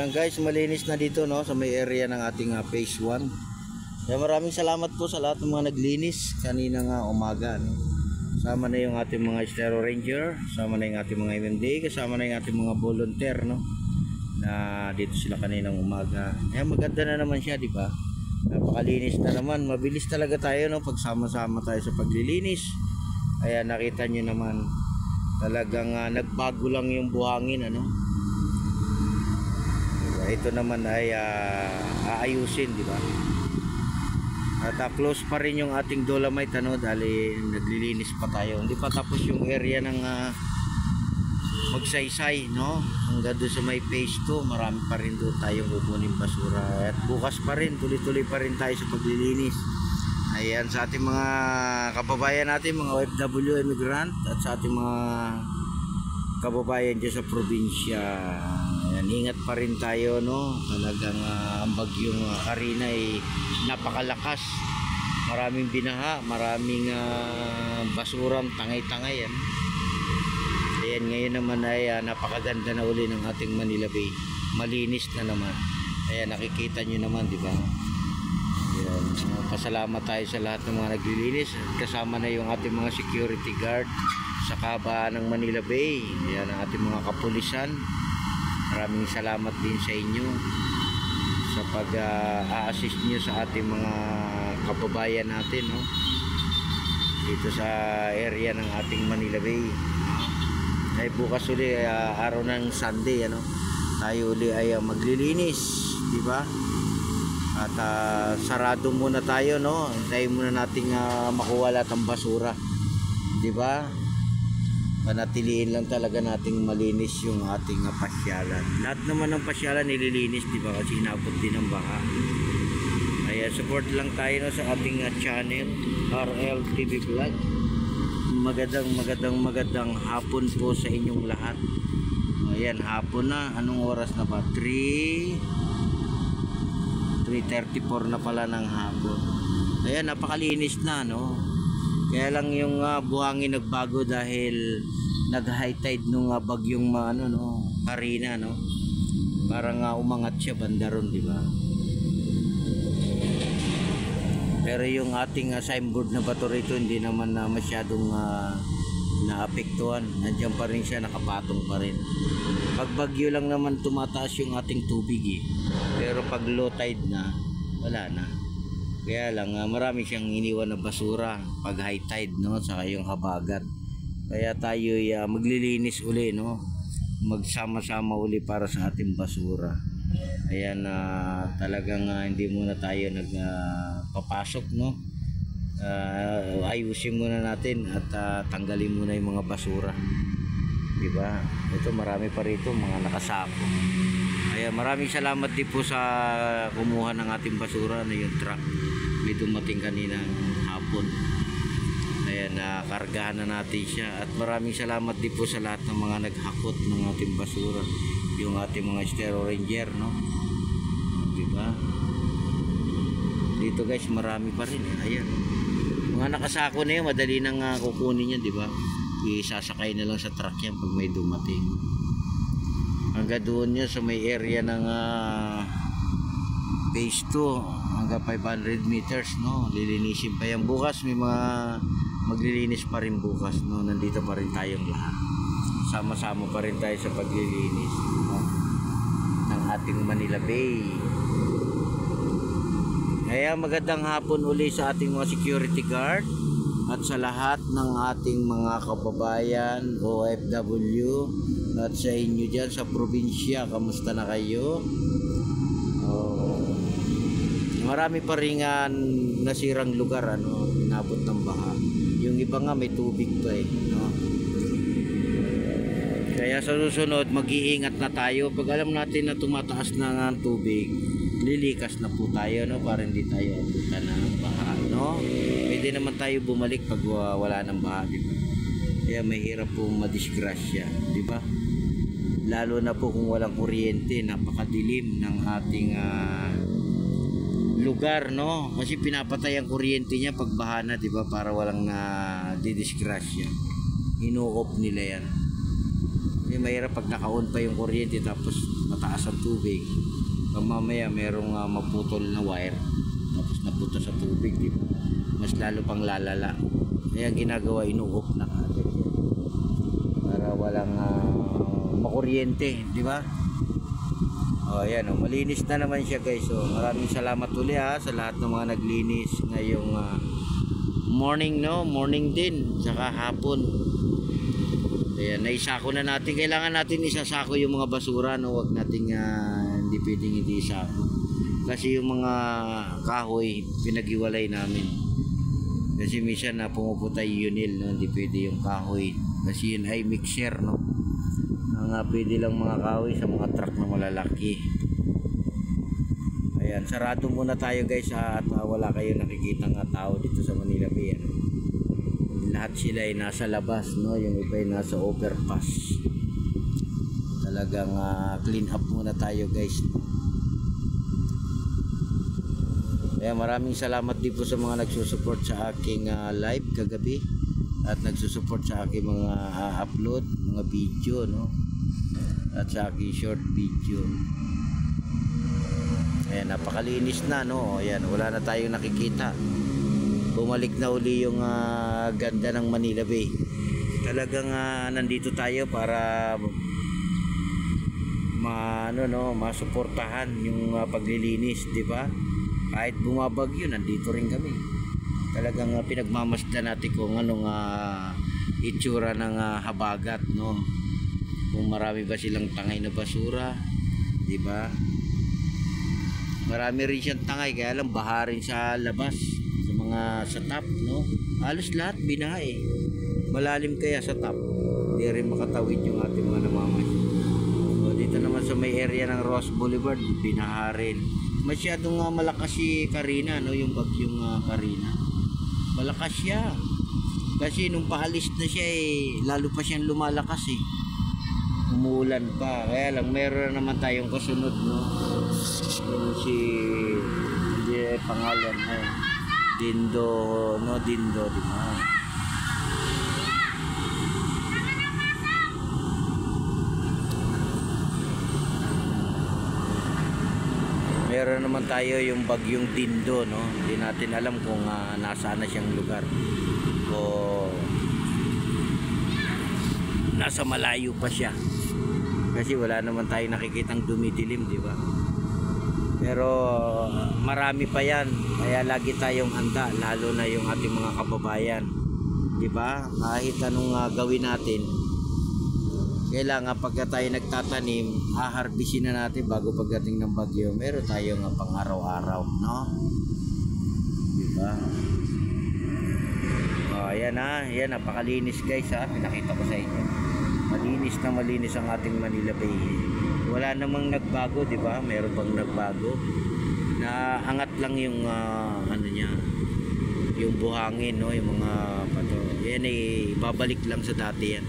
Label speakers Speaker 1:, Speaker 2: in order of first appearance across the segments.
Speaker 1: Ayan guys, malinis na dito no sa may area ng ating phase 1. Kaya maraming salamat po sa lahat ng mga naglinis kanina nga umaga no. Kasama na yung ating mga Estero Ranger, kasama na yung ating mga MMD, kasama na yung ating mga volunteer no. Na dito sila kaninang umaga. Kaya maganda na naman siya, di ba? Napakalinis na naman, mabilis talaga tayo no pag sama-sama tayo sa paglilinis. Kaya nakita niyo naman talagang nagbago lang yung buhangin ano. Ito naman ay aayusin, di ba? At close pa rin yung ating dolomite ano dahil naglilinis pa tayo. Hindi pa tapos yung area ng magsaysay, no? Hanggang doon sa may phase 2, marami pa rin doon tayong kukunin basura. At bukas pa rin, tuloy-tuloy pa rin tayo sa paglilinis. Ayan, sa ating mga kababayan natin, mga OFW immigrant, at sa ating mga kababayan dyan sa probinsya. Ayan, ingat pa rin tayo no. Talagang ang bagyong Karina ay napakalakas. Maraming binaha, maraming basurang tangay-tangay yan. Ayan, ngayon naman ay napakaganda na uli ng ating Manila Bay. Malinis na naman. Ayan, nakikita nyo naman, di ba? Ayan, pasalamat tayo sa lahat ng mga naglilinis. Kasama na yung ating mga security guard sa kabaan ng Manila Bay. Ayan, ang ating mga kapulisan. Maraming salamat din sa inyo sa pag-assist nyo sa ating mga kababayan natin no? Dito sa area ng ating Manila Bay. Ay bukas uli araw ng Sunday ano? Tayo uli ay maglilinis, di ba? At sarado muna tayo no. Hintayin muna nating makuha lahat ng basura, di ba? Panatiliin lang talaga nating malinis yung ating pasyalan. Lahat naman ng pasyalan nililinis, di ba? Kasi inabot din ng baha. Kaya support lang tayo no, sa ating channel RL TV Vlog. Magandang hapon po sa inyong lahat. Ayan, hapon na. Anong oras na ba? 3:34 na pala ng hapon. Ayan, napakalinis na no. Kaya lang yung buhangin nagbago dahil nag-high tide nung bagyong ano no, Karina no. Parang umangat siya banda ron, di ba? Pero yung ating signboard na bato rito hindi naman masyadong naapektuhan. Nandiyan pa rin siya, nakapatong pa rin. Pag bagyo lang naman tumataas yung ating tubig eh. Pero pag low tide na, wala na. Kaya lang marami siyang iniwan na basura pag high tide no, saka yung habagat. Kaya tayo maglilinis uli no, magsama-sama uli para sa ating basura. Ayan, talagang hindi muna tayo nagpapasok no. Ayusin muna natin at tanggalin muna yung mga basura, di ba? Ito marami pa rito mga nakasako. Kaya maraming salamat din po sa kumuha ng ating basura na yung truck. May dumating kanina hapon. Ayan, nakargahan na natin siya. At maraming salamat din po sa lahat ng mga naghakot ng ating basura. Yung ating mga Estero Ranger no. Diba? Dito guys marami pa rin eh. Ayan, mga nakasako na yun, madali nang kukunin yan, diba? Isasakay na lang sa truck yan pag may dumating. Hanggang doon yan sa may area ng phase 2 hanggang 500 meters no, lilinisin pa yan bukas. May mga maglilinis pa rin bukas no. Nandito pa rin tayong lahat, sama-sama pa rin tayo sa paglilinis no, ng ating Manila Bay. Kaya magandang hapon uli sa ating mga security guard at sa lahat ng ating mga kababayan OFW at sa inyo dyan sa probinsya. Kamusta na kayo? Marami pa rin nasirang lugar ano, inabot ng baha. Yung iba nga may tubig pa eh no? Kaya sa susunod mag-iingat na tayo. Pag alam natin na tumataas na ang tubig, lilikas na po tayo no, para hindi tayo abutan ng baha no. Pwede naman tayo bumalik pag wala ng baha, di ba? Kaya mahirap po madisgrasya, di ba? Lalo na po kung walang kuryente, napakadilim ng ating lugar no, kasi pinapatay ang kuryente niya pag baha na, di ba? Para walang didisgrasya. Inuop nila yan. Kasi mahirap pag naka-on pa yung kuryente tapos mataas ang tubig, pag mamaya merong maputol na wire tapos napunta sa tubig, di ba? Mas lalo pang lalala. Kaya ginagawa, inuok na agad yan para walang makuryente, di ba? Ayan, malinis na naman siya guys. So maraming salamat uli sa lahat ng mga naglinis ngayong morning, no? Morning din, saka hapon. Ayan, naisako na natin. Kailangan natin isasako yung mga basura, no? Huwag nating hindi pwedeng hindi isako. Kasi yung mga kahoy, pinag-iwalay namin. Kasi minsan na pumuputa yung yunil, no? Hindi pwede yung kahoy. Kasi yun ay mixer, no? Pwede lang mga kahoy sa mga truck na malalaki. Ayan, sarado muna tayo guys at wala kayo nakikita nga tao dito sa Manila Bay. Lahat sila ay nasa labas, no? Yung iba ay nasa overpass. Talagang clean up muna tayo guys. Kaya maraming salamat din po sa mga nagsusupport sa aking live kagabi at nagsusupport sa aking mga upload, mga video, no? At sa aking short video. Ayan, napakalinis na, no? Ayan, wala na tayong nakikita. Bumalik na uli yung ganda ng Manila Bay. Talagang nandito tayo para masuportahan yung paglilinis, di ba? Kahit bumabagyo, nandito rin kami. Talagang pinagmamasdan natin kung anong itsura ng habagat, no? Kung marami ba silang tangay na basura, di ba? Marami rin siyang tangay, kaya lang baha rin sa labas, sa mga sa top, no? Halos lahat binaha eh. Malalim kaya sa top, hindi rin makatawid yung ating mga namamasyal. So, dito naman sa may area ng Ross Boulevard, binaha rin. Masyadong malakas si Karina, no? Yung bagyong Karina, malakas siya. Kasi nung paalis na siya lalo pa siyang lumalakas umuulan pa. Kaya lang meron naman tayong kasunod, no? Yung hindi pangalan Dindo, no? Dindo, di ba? Meron naman tayo yung bagyong Dindo, no? Hindi natin alam kung nasaan na siyang lugar o nasa malayo pa siya. Kasi wala naman tayo nakikitang dumidilim, di ba? Pero marami pa yan. Kaya lagi tayong handa, lalo na yung ating mga kababayan, di ba? Kahit anong gawin natin, kailangan pagka tayo nagtatanim, haharbisin na natin bago pagdating ng bagyo. Meron tayong pang araw-araw, no? Di ba? Ayan yan, napakalinis guys pinakita ko sa inyo. Malinis na malinis ang ating Manila Bay. Wala namang nagbago, di ba? Meron bang nagbago? Na angat lang yung niya, yung buhangin, no? Yung mga pato. Yan babalik lang sa dati yan.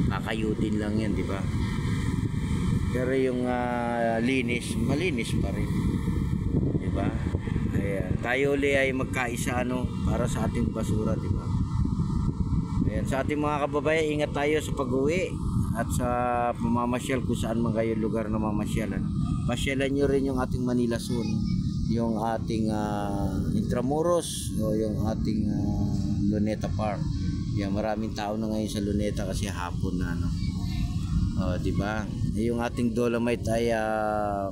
Speaker 1: Kakayutin lang yan, di ba? Pero yung linis, malinis pa rin, di ba? Ayan, tayo ulit ay magkaisa para sa ating basura, di ba? Ayan, sa ating mga kababayan, ingat tayo sa pag-uwi at sa pamamasyal kung saan man kayo lugar na mamasyalan. Pasyalan nyo rin yung ating Manila Zoo, yung ating Intramuros, o yung ating Luneta Park. Yan, maraming tao na ngayon sa Luneta kasi hapon na, no? Di ba? Yung ating Dolomite ay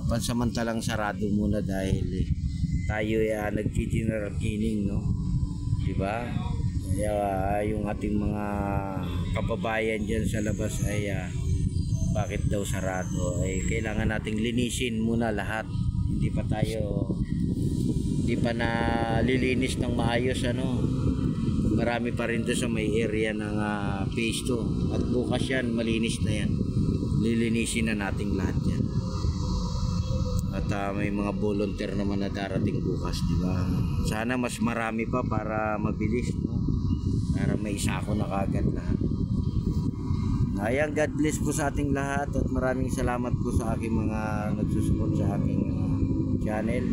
Speaker 1: pansamantalang sarado muna dahil tayo ay nag-general cleaning, no? Di ba? Kaya yung ating mga kababayan dyan sa labas ay bakit daw sarado? Kailangan nating linisin muna lahat. Hindi pa na lilinis ng maayos, marami pa rin doon sa may area ng phase 2 at bukas yan, malinis na yan, lilinisin na nating lahat yan. At may mga volunteer naman na darating bukas, di ba? Sana mas marami pa para mabilis, no? Para may isako na kagad lahat. Ayan, God bless po sa ating lahat at maraming salamat po sa aking mga nagsusupport sa aking channel.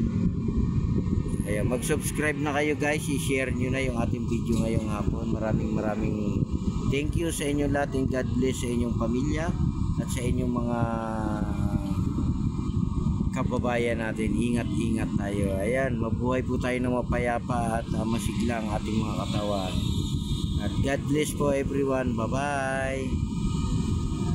Speaker 1: Ayan, mag-subscribe na kayo guys, i-share nyo na yung ating video ngayong hapon. Maraming thank you sa inyo lahat and God bless sa inyong pamilya at sa inyong mga kababayan natin. Ingat-ingat tayo. Ayan, mabuhay po tayo ng mapayapa at masiglang ating mga katawan. At God bless po everyone. Bye-bye.